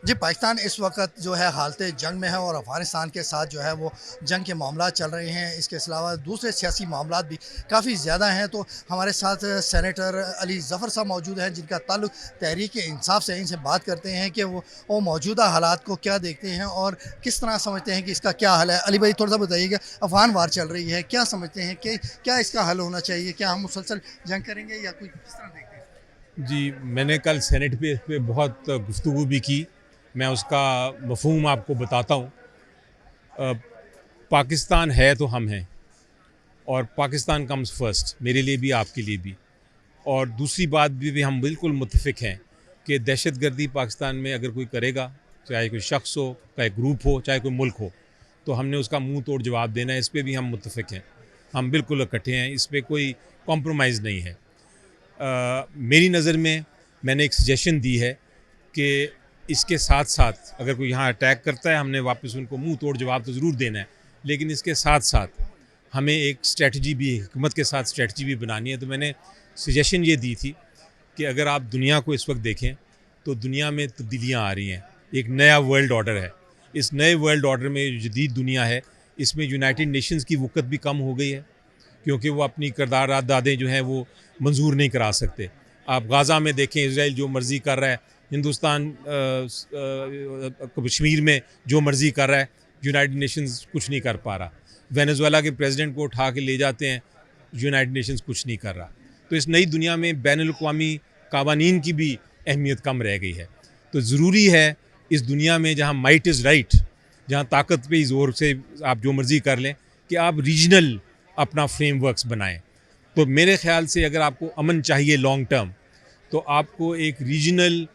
जी, पाकिस्तान इस वक़्त जो है हालत जंग में है और अफ़गानिस्तान के साथ जो है वो जंग के मामलात चल रहे हैं। इसके अलावा दूसरे सियासी मामलात भी काफ़ी ज़्यादा हैं। तो हमारे साथ सेनेटर अली ज़फ़र साहब मौजूद हैं, जिनका ताल्लुक तहरीक इंसाफ से है। इनसे बात करते हैं कि वो मौजूदा हालात को क्या देखते हैं और किस तरह समझते हैं कि इसका क्या हल है। अली भाई, थोड़ा-सा बताइएगा, अफ़गान वार चल रही है, क्या समझते हैं कि क्या इसका हल होना चाहिए? क्या हम मुसलसल जंग करेंगे या कोई किस तरह देखते हैं? जी, मैंने कल सेनेट पे इस पे बहुत गुफ्तगू भी की। मैं उसका मफ़हूम आपको बताता हूँ। अ, पाकिस्तान है तो हम हैं, और पाकिस्तान कम्स फर्स्ट, मेरे लिए भी आपके लिए भी। और दूसरी बात भी हम बिल्कुल मुत्तफ़िक हैं कि दहशतगर्दी पाकिस्तान में अगर कोई करेगा, चाहे कोई शख्स हो, चाहे ग्रुप हो, चाहे कोई मुल्क हो, तो हमने उसका मुंह तोड़ जवाब देना है। इस पे भी हम मुत्तफ़िक हैं, हम बिल्कुल इकट्ठे हैं, इस पे कोई कॉम्प्रोमाइज़ नहीं है। मेरी नज़र में मैंने एक सजेशन दी है कि इसके साथ साथ अगर कोई यहाँ अटैक करता है, हमने वापस उनको मुंह तोड़ जवाब तो ज़रूर देना है, लेकिन इसके साथ साथ हमें एक स्ट्रेटजी भी, हिकमत के साथ स्ट्रेटजी भी बनानी है। तो मैंने सजेशन ये दी थी कि अगर आप दुनिया को इस वक्त देखें तो दुनिया में तब्दीलियाँ आ रही हैं, एक नया वर्ल्ड ऑर्डर है। इस नए वर्ल्ड ऑर्डर में जो जदीद दुनिया है, इसमें यूनाइटेड नेशंस की वक़्त भी कम हो गई है, क्योंकि वो अपनी करदारात दादें जो हैं वो मंजूर नहीं करा सकते। आप गाज़ा में देखें, इसराइल जो मर्ज़ी कर रहा है, हिंदुस्तान कश्मीर में जो मर्ज़ी कर रहा है, यूनाइटेड नेशंस कुछ नहीं कर पा रहा। वेनेजुएला के प्रेसिडेंट को उठा के ले जाते हैं, यूनाइटेड नेशंस कुछ नहीं कर रहा। तो इस नई दुनिया में बैनुल-अक़वामी कावानीन की भी अहमियत कम रह गई है। तो ज़रूरी है इस दुनिया में जहाँ माइट इज़ राइट, जहाँ ताकत पे ज़ोर से आप जो मर्ज़ी कर लें, कि आप रीजनल अपना फ्रेमवर्क्स बनाएं। तो मेरे ख्याल से अगर आपको अमन चाहिए लॉन्ग टर्म, तो आपको एक रीजनल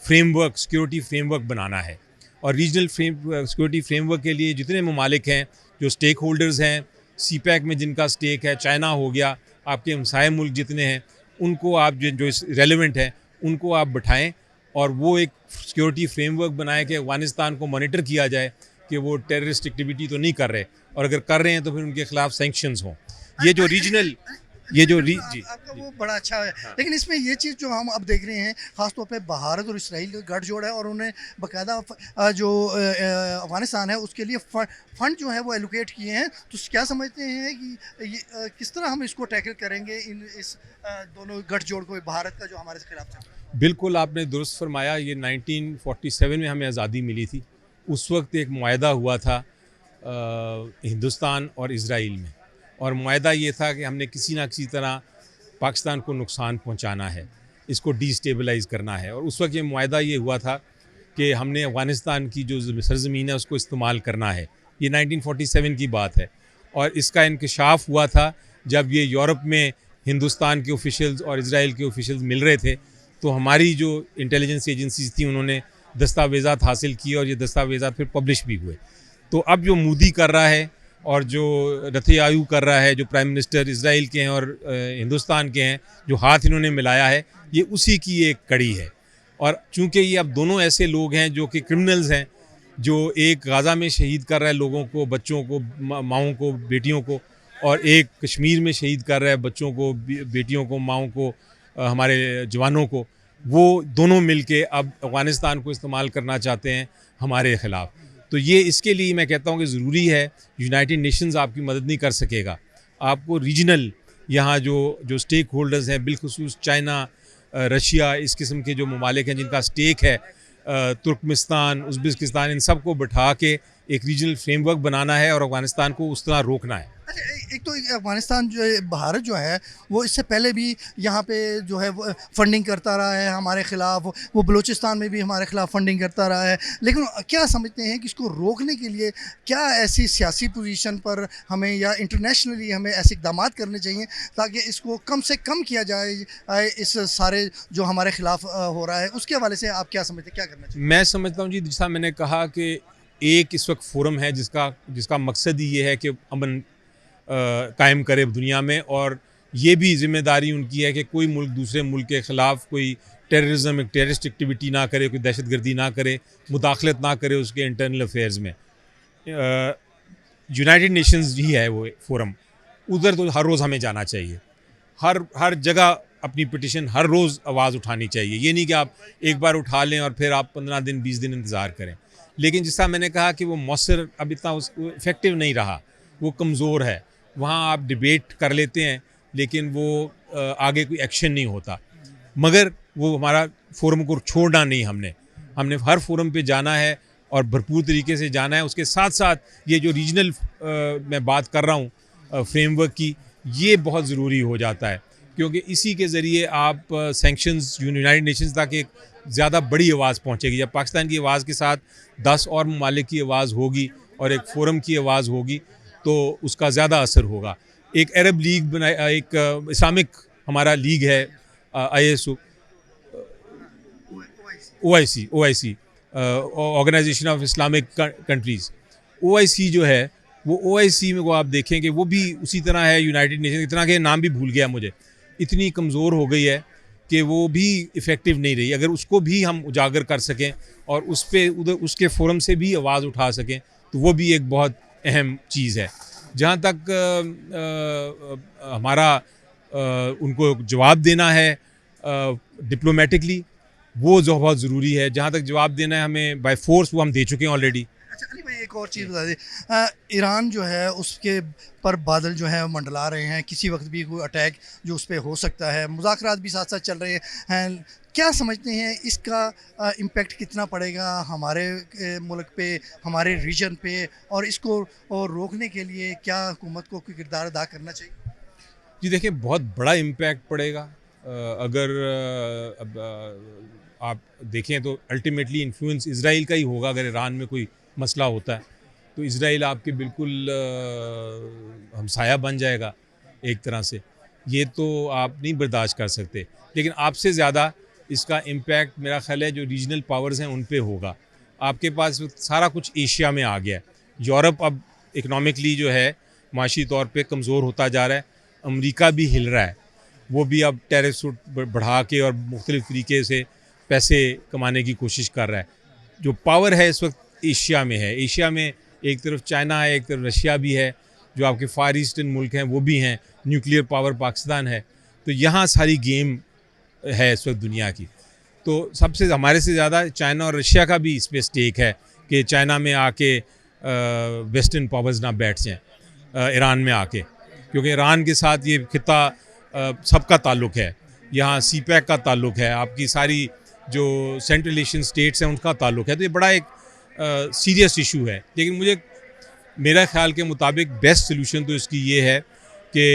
फ्रेमवर्क, सिक्योरिटी फ्रेमवर्क बनाना है। और रीजनल सिक्योरिटी फ्रेमवर्क के लिए जितने ममालिक हैं, जो स्टेक होल्डर्स हैं, सी पैक में जिनका स्टेक है, चाइना हो गया, आपके हमसाए मुल्क जितने हैं, उनको आप जो रेलिवेंट हैं उनको आप बिठाएं, और वो एक सिक्योरिटी फ्रेमवर्क बनाए कि अफगानिस्तान को मॉनिटर किया जाए कि वो टेररिस्ट एक्टिविटी तो नहीं कर रहे, और अगर कर रहे हैं तो फिर उनके खिलाफ सैंक्शंस हों। ये जो रीजनल, ये जो री जी आपका जी वो बड़ा अच्छा है। हाँ। लेकिन इसमें ये चीज़ जो हम अब देख रहे हैं, ख़ास तौर पे भारत और इसराइल का गठजोड़ है और उन्हें बाकायदा जो अफ़गानिस्तान है उसके लिए फंड जो है वो एलोकेट किए हैं। तो क्या समझते हैं कि ये किस तरह हम इसको टैकल करेंगे, इस दोनों गठजोड़ को, भारत का जो हमारे खिलाफ चल रहा है? बिल्कुल आपने दुरुस्त फरमाया। ये 1947 में हमें आज़ादी मिली थी। उस वक्त एक मुआहदा हुआ था हिंदुस्तान और इज़राइल में, और मुआहदा ये था कि हमने किसी ना किसी तरह पाकिस्तान को नुकसान पहुंचाना है, इसको डीस्टेबलाइज़ करना है। और उस वक्त ये मुआहदा ये हुआ था कि हमने अफ़गानिस्तान की जो सरज़मीन है उसको इस्तेमाल करना है। ये 1947 की बात है, और इसका इंकशाफ हुआ था जब ये यूरोप में हिंदुस्तान के ऑफिशियल्स और इज़राइल के ऑफिशियल्स मिल रहे थे। तो हमारी जो इंटेलिजेंस एजेंसीज थी उन्होंने दस्तावेज़ात हासिल किए, और ये दस्तावेज़ात फिर पब्लिश भी हुए। तो अब जो मोदी कर रहा है और जो नेतन्याहू कर रहा है, जो प्राइम मिनिस्टर इज़राइल के हैं और हिंदुस्तान के हैं, जो हाथ इन्होंने मिलाया है, ये उसी की एक कड़ी है। और चूंकि ये अब दोनों ऐसे लोग हैं जो कि क्रिमिनल्स हैं, जो एक गाज़ा में शहीद कर रहा है लोगों को, बच्चों को, माओं को, बेटियों को, और एक कश्मीर में शहीद कर रहा है बच्चों को, बेटियों को, माओं को, हमारे जवानों को। वो दोनों मिलके अब अफ़गानिस्तान को इस्तेमाल करना चाहते हैं हमारे ख़िलाफ़। तो ये इसके लिए मैं कहता हूँ कि ज़रूरी है, यूनाइटेड नेशंस आपकी मदद नहीं कर सकेगा। आपको रीजनल यहाँ जो जो स्टेक होल्डर्स हैं, बिलखुसूस चाइना, रशिया, इस किस्म के जो ममालिक हैं जिनका स्टेक है, तुर्कमिस्तान, उज़्बेकिस्तान, इन सब को बिठा के एक रीजनल फ्रेमवर्क बनाना है और अफ़गानिस्तान को उस तरह रोकना है। अच्छा, एक तो अफ़गानिस्तान जो है, भारत जो है वो इससे पहले भी यहाँ पे जो है वो फंडिंग करता रहा है हमारे ख़िलाफ़। वो बलूचिस्तान में भी हमारे ख़िलाफ़ फंडिंग करता रहा है। लेकिन क्या समझते हैं कि इसको रोकने के लिए क्या ऐसी सियासी पोजीशन पर हमें या इंटरनेशनली हमें ऐसे इक़दाम करने चाहिए ताकि इसको कम से कम किया जाए? इस सारे जो हमारे ख़िलाफ़ हो रहा है, उसके हवाले से आप क्या समझते हैं, क्या करना चाहिए? मैं समझता हूँ जी, जैसा मैंने कहा कि एक इस वक्त फ़ोरम है जिसका जिसका मकसद ही ये है कि अमन कायम करे दुनिया में, और ये भी ज़िम्मेदारी उनकी है कि कोई मुल्क दूसरे मुल्क के ख़िलाफ़ कोई टेररिज्म, टेररिस्ट एक्टिविटी ना करे, कोई दहशतगर्दी ना करे, मुदाखलत ना करे उसके इंटरनल अफेयर्स में। यूनाइटेड नेशंस ही है वो फ़ोरम, उधर तो हर रोज़ हमें जाना चाहिए। हर हर जगह अपनी पिटिशन हर रोज़ आवाज़ उठानी चाहिए। ये नहीं कि आप एक बार उठा लें और फिर आप 15 दिन 20 दिन इंतज़ार करें। लेकिन जिस तरह मैंने कहा कि वो मौसर अब इतना इफ़ेक्टिव नहीं रहा, वो कमज़ोर है। वहाँ आप डिबेट कर लेते हैं लेकिन वो आगे कोई एक्शन नहीं होता। मगर वो हमारा फोरम को छोड़ना नहीं, हमने हर फोरम पे जाना है और भरपूर तरीके से जाना है। उसके साथ साथ ये जो रीजनल मैं बात कर रहा हूँ फ्रेमवर्क की, ये बहुत ज़रूरी हो जाता है क्योंकि इसी के ज़रिए आप सैंक्शंस यूनाइटेड नेशंस तक एक ज़्यादा बड़ी आवाज़ पहुँचेगी। जब पाकिस्तान की आवाज़ के साथ 10 और ममालिक की आवाज़ होगी और एक फोरम की आवाज़ होगी तो उसका ज़्यादा असर होगा। एक अरब लीग बनाया, एक इस्लामिक हमारा लीग है ISO OIC Organisation of Islamic Countries. OIC जो है वो OIC में को आप देखें कि वो भी उसी तरह है यूनाइटेड नेशन, इतना के नाम भी भूल गया मुझे, इतनी कमज़ोर हो गई है कि वो भी इफ़ेक्टिव नहीं रही। अगर उसको भी हम उजागर कर सकें और उस पे उधर उसके फोरम से भी आवाज़ उठा सकें तो वो भी एक बहुत अहम चीज़ है। जहाँ तक हमारा उनको जवाब देना है डिप्लोमेटिकली, वो जो बहुत ज़रूरी है। जहाँ तक जवाब देना है हमें बाय फोर्स, वो हम दे चुके हैं ऑलरेडी। अच्छा अली भाई, एक और चीज़ बता दें, ईरान जो है उसके पर बादल जो है मंडला रहे हैं, किसी वक्त भी कोई अटैक जो उस पर हो सकता है, मुज़ाकरात भी साथ साथ चल रहे हैं। क्या समझते हैं इसका इम्पेक्ट कितना पड़ेगा हमारे मुल्क पे, हमारे रीजन पे, और इसको और रोकने के लिए क्या हुकूमत को कोई किरदार अदा करना चाहिए? जी देखिए, बहुत बड़ा इम्पैक्ट पड़ेगा। अगर आप देखें तो अल्टीमेटली इन्फ्लुएंस इज़राइल का ही होगा। अगर ईरान में कोई मसला होता है तो इज़राइल आपके बिल्कुल हमसाया बन जाएगा एक तरह से। ये तो आप नहीं बर्दाश्त कर सकते। लेकिन आपसे ज़्यादा इसका इम्पैक्ट मेरा ख़्याल है जो रीजनल पावर्स हैं उन पे होगा। आपके पास सारा कुछ एशिया में आ गया है। यूरोप अब इकनॉमिकली जो है माशी तौर पे कमज़ोर होता जा रहा है। अमेरिका भी हिल रहा है, वो भी अब टैरिफ्स बढ़ा के और मुख्तलिफ़ तरीके से पैसे कमाने की कोशिश कर रहा है। जो पावर है इस वक्त एशिया में है। एशिया में एक तरफ चाइना है, एक तरफ रशिया भी है, जो आपके फार ईस्टर्न मुल्क हैं वो भी हैं, न्यूक्लियर पावर पाकिस्तान है। तो यहाँ सारी गेम है इस वक्त दुनिया की। तो सबसे हमारे से ज़्यादा चाइना और रशिया का भी इसमें स्टेक है कि चाइना में आके वेस्टर्न पावर्स ना बैठ जाएँ ईरान में आके, क्योंकि ईरान के साथ ये खिता सबका ताल्लुक़ है। यहाँ CPEC का ताल्लुक़ है, आपकी सारी जो सेंट्रल एशियन स्टेट्स हैं उनका ताल्लुक़ है। तो ये बड़ा एक सीरियस इशू है। लेकिन मेरा ख़्याल के मुताबिक बेस्ट सलूशन तो इसकी ये है कि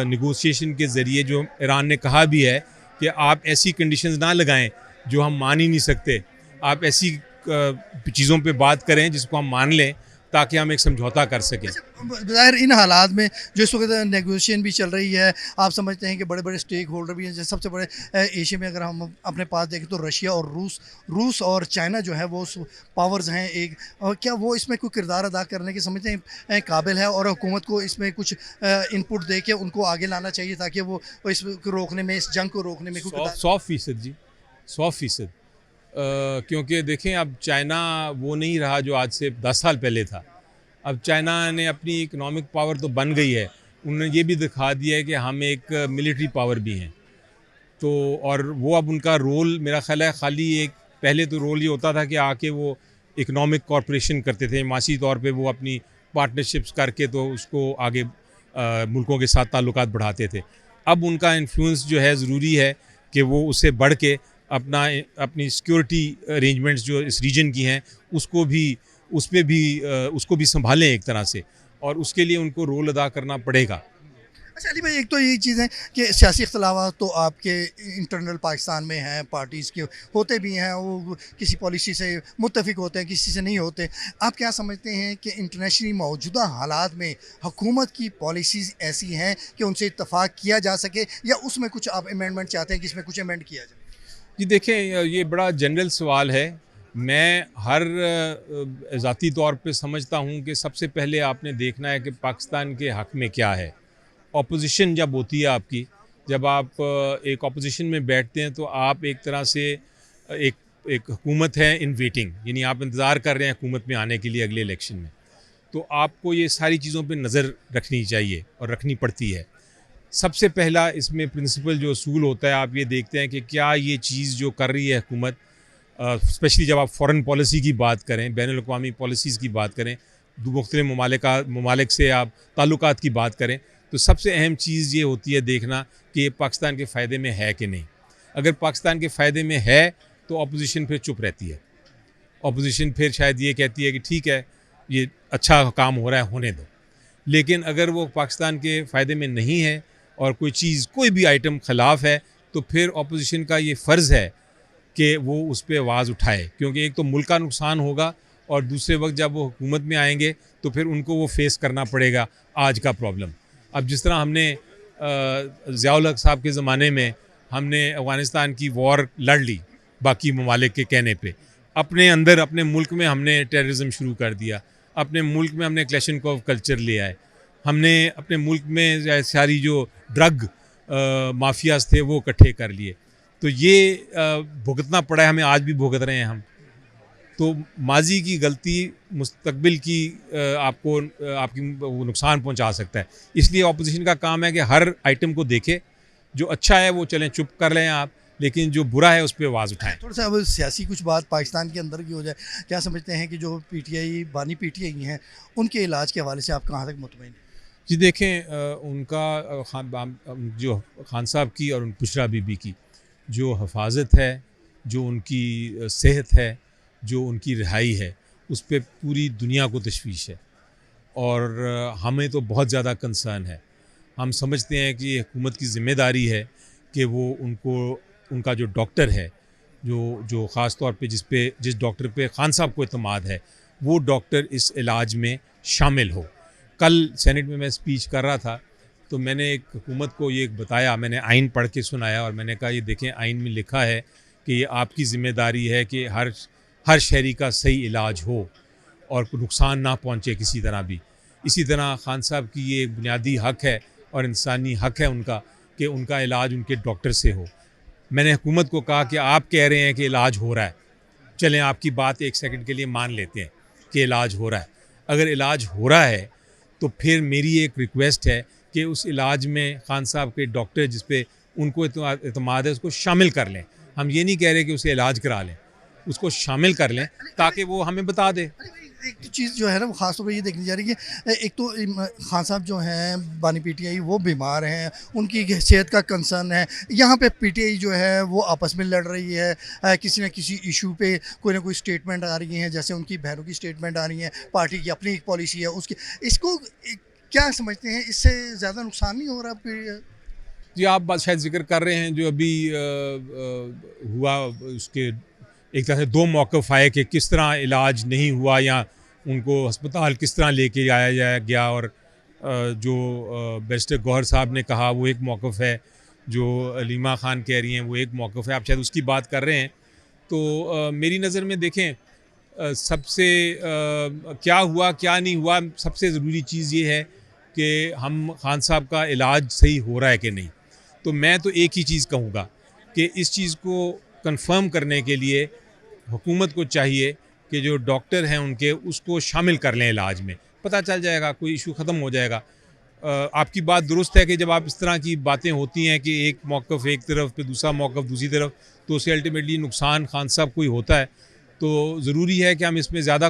नेगोशिएशन के ज़रिए, जो ईरान ने कहा भी है कि आप ऐसी कंडीशंस ना लगाएं जो हम मान ही नहीं सकते, आप ऐसी चीज़ों पे बात करें जिसको हम मान लें ताकि हम एक समझौता कर सकें। ज़ाहिर इन हालात में जो इस वक्त नेगोशिएशन भी चल रही है, आप समझते हैं कि बड़े बड़े स्टेक होल्डर भी हैं। जैसे सबसे बड़े एशिया में अगर हम अपने पास देखें तो रशिया और रूस और चाइना जो है वो पावर्स हैं एक, और क्या वो इसमें कोई किरदार अदा करने के समझते हैं काबिल है, और हुकूमत को इसमें कुछ इनपुट दे के उनको आगे लाना चाहिए ताकि वो इस रोकने में, इस जंग को रोकने में कोई 100% जी, 100%। क्योंकि देखें अब चाइना वो नहीं रहा जो आज से 10 साल पहले था। अब चाइना ने अपनी इकोनॉमिक पावर तो बन गई है, उन्होंने ये भी दिखा दिया है कि हम एक मिलिट्री पावर भी हैं। तो और वो अब उनका रोल मेरा ख़्याल है खाली एक, पहले तो रोल ये होता था कि आके वो इकोनॉमिक कॉर्पोरेशन करते थे, माशी तौर पे वो अपनी पार्टनरशिप्स करके तो उसको आगे मुल्कों के साथ ताल्लुकात बढ़ाते थे। अब उनका इन्फ्लुएंस जो है ज़रूरी है कि वो उससे बढ़ के अपनी सिक्योरिटी अरेंजमेंट्स जो इस रीजन की हैं उसको भी संभालें एक तरह से, और उसके लिए उनको रोल अदा करना पड़ेगा। अच्छा अली भाई, एक तो यही चीज़ है कि सियासी इख्तलाफात तो आपके इंटरनल पाकिस्तान में हैं, पार्टीज़ के होते भी हैं, वो किसी पॉलिसी से मुत्तफिक होते हैं, किसी से नहीं होते। आप क्या समझते हैं कि इंटरनेशनली मौजूदा हालात में हुकूमत की पॉलिसीज़ ऐसी हैं कि उनसे इत्तफाक किया जा सके, या उसमें कुछ आप अमेंडमेंट चाहते हैं कि इसमें कुछ अमेंड किया जाए? जी देखें, ये बड़ा जनरल सवाल है। मैं हर ज़ाती तौर पे समझता हूँ कि सबसे पहले आपने देखना है कि पाकिस्तान के हक़ में क्या है। ऑपोजिशन जब होती है आपकी, जब आप एक ऑपोजिशन में बैठते हैं तो आप एक तरह से एक हुकूमत है इन वेटिंग, यानी आप इंतज़ार कर रहे हैं हुकूमत में आने के लिए अगले इलेक्शन में। तो आपको ये सारी चीज़ों पे नज़र रखनी चाहिए और रखनी पड़ती है। सबसे पहला इसमें प्रिंसिपल जो असूल होता है, आप ये देखते हैं कि क्या ये चीज़ जो कर रही है हुकूमत, स्पेशली जब आप फ़ॉरेन पॉलिसी की बात करें, बैनुल-अक़वामी पॉलिसीज़ की बात करें, मुख्तलिफ़ ममालिक से आप ताल्लुकात की बात करें, तो सबसे अहम चीज़ ये होती है देखना कि ये पाकिस्तान के फ़ायदे में है कि नहीं। अगर पाकिस्तान के फ़ायदे में है तो अपोजिशन फिर चुप रहती है। अपोजिशन फिर शायद ये कहती है कि ठीक है, ये अच्छा काम हो रहा है, होने दो। लेकिन अगर वो पाकिस्तान के फ़ायदे में नहीं है और कोई चीज़, कोई भी आइटम ख़िलाफ़ है, तो फिर अपोजिशन का ये फ़र्ज़ है कि वो उस पर आवाज़ उठाए, क्योंकि एक तो मुल्क का नुकसान होगा और दूसरे वक्त जब वो हुकूमत में आएंगे तो फिर उनको वो फेस करना पड़ेगा आज का प्रॉब्लम। अब जिस तरह हमने ज़ियाउल हक़ साहब के ज़माने में हमने अफ़गानिस्तान की वॉर लड़ ली बाकी ममालिक के कहने पे, अपने अंदर अपने मुल्क में हमने टेररिज्म शुरू कर दिया, अपने मुल्क में हमने क्लैशनकोव कल्चर ले आए, हमने अपने मुल्क में सारी जो ड्रग माफियाज थे वो इकट्ठे कर लिए, तो ये भुगतना पड़ा है हमें, आज भी भुगत रहे हैं हम। तो माजी की गलती मुस्तकबिल की आपकी वो नुकसान पहुंचा सकता है। इसलिए अपोजिशन का काम है कि हर आइटम को देखे, जो अच्छा है वो चलें चुप कर लें आप, लेकिन जो बुरा है उस पर आवाज़ उठाएं। थोड़ा सा अब सियासी कुछ बात पाकिस्तान के अंदर की हो जाए, क्या समझते हैं कि जो पीटीआई बानी पीटीआई हैं उनके इलाज के हवाले से आप कहाँ तक मुतमईन हैं? जी देखें, उनका जो खान साहब की और बुशरा बीबी की जो हिफाजत है, जो उनकी सेहत है, जो उनकी रिहाई है, उस पर पूरी दुनिया को तशवीश है और हमें तो बहुत ज़्यादा कंसर्न है। हम समझते हैं कि हुकूमत की ज़िम्मेदारी है कि वो उनका जो डॉक्टर है, जो ख़ास तौर पे जिस डॉक्टर पे खान साहब को एतमाद है, वो डॉक्टर इस इलाज में शामिल हो। कल सेनेट में मैं स्पीच कर रहा था तो मैंने एक हुकूमत को ये बताया, मैंने आइन पढ़ के सुनाया और मैंने कहा ये देखें, आइन में लिखा है कि ये आपकी ज़िम्मेदारी है कि हर शहरी का सही इलाज हो और नुकसान ना पहुँचे किसी तरह भी। इसी तरह खान साहब की ये एक बुनियादी हक़ है और इंसानी हक़ है उनका कि उनका इलाज उनके डॉक्टर से हो। मैंने हुकूमत को कहा कि आप कह रहे हैं कि इलाज हो रहा है, चलें आपकी बात एक सेकंड के लिए मान लेते हैं कि इलाज हो रहा है। अगर इलाज हो रहा है तो फिर मेरी एक रिक्वेस्ट है कि उस इलाज में खान साहब के डॉक्टर जिस पे उनको एतमाद है उसको शामिल कर लें। हम ये नहीं कह रहे कि उसे इलाज करा लें, उसको शामिल कर लें ताकि वो हमें बता दे। एक तो चीज़ जो है ना वो ख़ास तौर पे ये देखनी जा रही है, एक तो खान साहब जो हैं बानी पीटीआई वो बीमार हैं, उनकी सेहत का कंसर्न है, यहाँ पे पीटीआई जो है वो आपस में लड़ रही है, किसी न किसी इशू पे कोई ना कोई स्टेटमेंट आ रही हैं, जैसे उनकी बहनों की स्टेटमेंट आ रही है, पार्टी की अपनी एक पॉलिसी है उसकी, इसको क्या समझते हैं, इससे ज़्यादा नुकसान नहीं हो रहा? जी, आप बात शायद ज़िक्र कर रहे हैं जो अभी हुआ, उसके एक तरह से दो मौक़िफ़ आए कि किस तरह इलाज नहीं हुआ या उनको अस्पताल किस तरह लेके आया गया, और जो बैरिस्टर गौहर साहब ने कहा वो एक मौक़िफ़ है, जो अलीमा ख़ान कह रही हैं वो एक मौक़िफ़ है, आप शायद उसकी बात कर रहे हैं। तो मेरी नज़र में देखें, सबसे क्या हुआ क्या नहीं हुआ, सबसे ज़रूरी चीज़ ये है कि हम खान साहब का इलाज सही हो रहा है कि नहीं। तो मैं तो एक ही चीज़ कहूँगा कि इस चीज़ को कंफर्म करने के लिए हुकूमत को चाहिए कि जो डॉक्टर हैं उनके उसको शामिल कर लें इलाज में, पता चल जाएगा, कोई इशू ख़त्म हो जाएगा। आपकी बात दुरुस्त है कि जब आप इस तरह की बातें होती हैं कि एक मौक़िफ़ एक तरफ पे दूसरा मौक़िफ़ दूसरी तरफ, तो उससे अल्टीमेटली नुकसान खान साहब को ही होता है। तो ज़रूरी है कि हम इसमें ज़्यादा